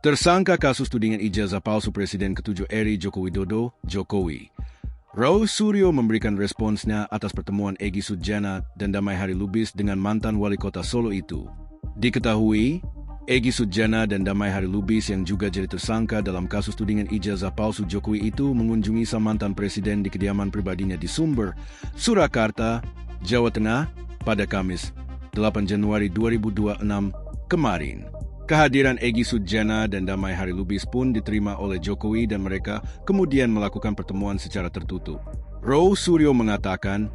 Tersangka kasus tudingan ijazah palsu Presiden ke-7 RI Joko Widodo, Jokowi. Raul Suryo memberikan responsnya atas pertemuan Egy Sujana dan Damai Hari Lubis dengan mantan wali kota Solo itu. Diketahui, Egy Sujana dan Damai Hari Lubis yang juga jadi tersangka dalam kasus tudingan ijazah palsu Jokowi itu mengunjungi sang mantan presiden di kediaman pribadinya di Sumber, Surakarta, Jawa Tengah pada Kamis, 8 Januari 2026 kemarin. Kehadiran Egy Sujana dan Damai Hari Lubis pun diterima oleh Jokowi dan mereka kemudian melakukan pertemuan secara tertutup. Raul Suryo mengatakan,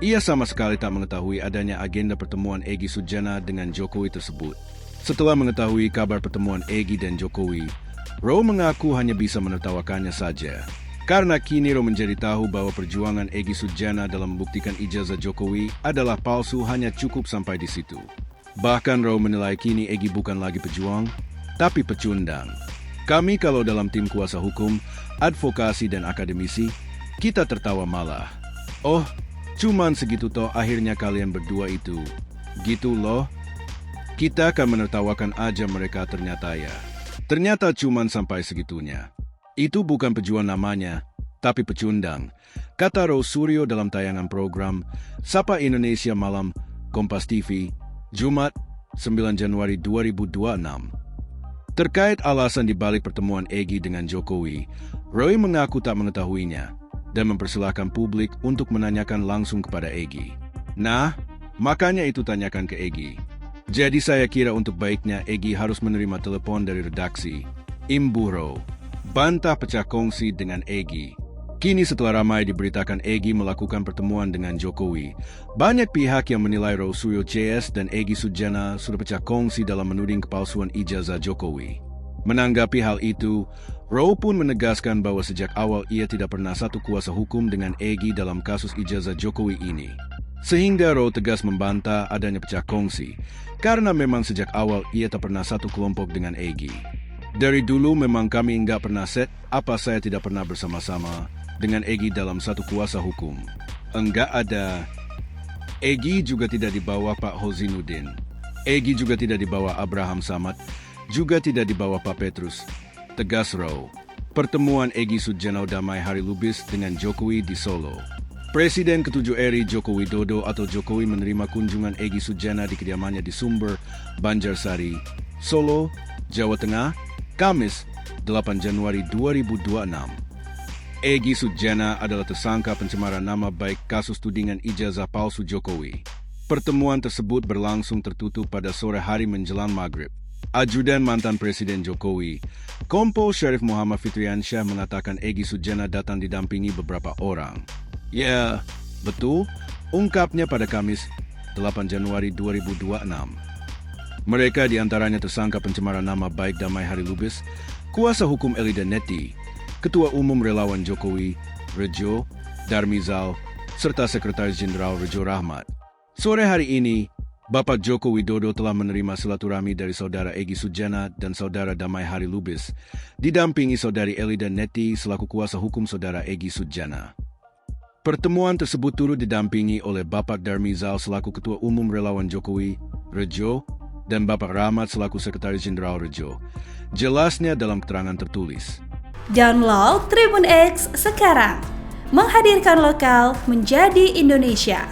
ia sama sekali tak mengetahui adanya agenda pertemuan Egy Sujana dengan Jokowi tersebut. Setelah mengetahui kabar pertemuan Egy dan Jokowi, Raul mengaku hanya bisa menertawakannya saja. Karena kini Raul menjadi tahu bahwa perjuangan Egy Sujana dalam membuktikan ijazah Jokowi adalah palsu hanya cukup sampai di situ. Bahkan Raul menilai kini Egy bukan lagi pejuang, tapi pecundang. Kami kalau dalam tim kuasa hukum, advokasi dan akademisi, kita tertawa malah. Oh, cuman segitu toh akhirnya kalian berdua itu. Gitu loh. Kita akan menertawakan aja mereka ternyata ya. Ternyata cuman sampai segitunya. Itu bukan pejuang namanya, tapi pecundang. Kata Raul Suryo dalam tayangan program Sapa Indonesia Malam, Kompas TV, Jumat, 9 Januari 2026. Terkait alasan dibalik pertemuan Egy dengan Jokowi, Roy mengaku tak mengetahuinya dan mempersilahkan publik untuk menanyakan langsung kepada Egy. Nah, makanya itu tanyakan ke Egy. Jadi saya kira untuk baiknya Egy harus menerima telepon dari redaksi. Imburo, bantah pecah kongsi dengan Egy. Kini setelah ramai diberitakan Egy melakukan pertemuan dengan Jokowi, banyak pihak yang menilai Raul Suryo CS dan Egy Sujana sudah pecah kongsi dalam menuding kepalsuan ijazah Jokowi. Menanggapi hal itu, Raul pun menegaskan bahwa sejak awal ia tidak pernah satu kuasa hukum dengan Egy dalam kasus ijazah Jokowi ini. Sehingga Raul tegas membantah adanya pecah kongsi, karena memang sejak awal ia tak pernah satu kelompok dengan Egy. Dari dulu memang kami enggak pernah set apa saya tidak pernah bersama-sama dengan Egy dalam satu kuasa hukum. Enggak ada. Egy juga tidak dibawa Pak Hozinuddin. Egy juga tidak dibawa Abraham Samad. Juga tidak dibawa Pak Petrus. Tegas Raul. Pertemuan Egy Sujana Damai Hari Lubis dengan Jokowi di Solo. Presiden ke-7 RI Joko Widodo atau Jokowi menerima kunjungan Egy Sujana di kediamannya di Sumber, Banjarsari, Solo, Jawa Tengah, Kamis, 8 Januari 2026. Egy Sujana adalah tersangka pencemaran nama baik kasus tudingan ijazah palsu Jokowi. Pertemuan tersebut berlangsung tertutup pada sore hari menjelang maghrib. Ajudan mantan Presiden Jokowi, Kompol Syarif Muhammad Fitriansyah mengatakan Egy Sujana datang didampingi beberapa orang. Ya, betul, ungkapnya pada Kamis, 8 Januari 2026. Mereka diantaranya tersangka pencemaran nama baik Damai Hari Lubis, kuasa hukum Elida Neti, Ketua Umum Relawan Jokowi, Rejo Darmizal, serta Sekretaris Jenderal Rejo Rahmat. Sore hari ini, Bapak Joko Widodo telah menerima silaturahmi dari Saudara Egy Sujana dan Saudara Damai Hari Lubis, didampingi Saudari Elida Neti selaku kuasa hukum Saudara Egy Sujana. Pertemuan tersebut turut didampingi oleh Bapak Darmizal selaku Ketua Umum Relawan Jokowi, Rejo, dan Bapak Rahmat selaku Sekretaris Jenderal Rejo. Jelasnya dalam keterangan tertulis. Download Tribun X sekarang, menghadirkan lokal menjadi Indonesia.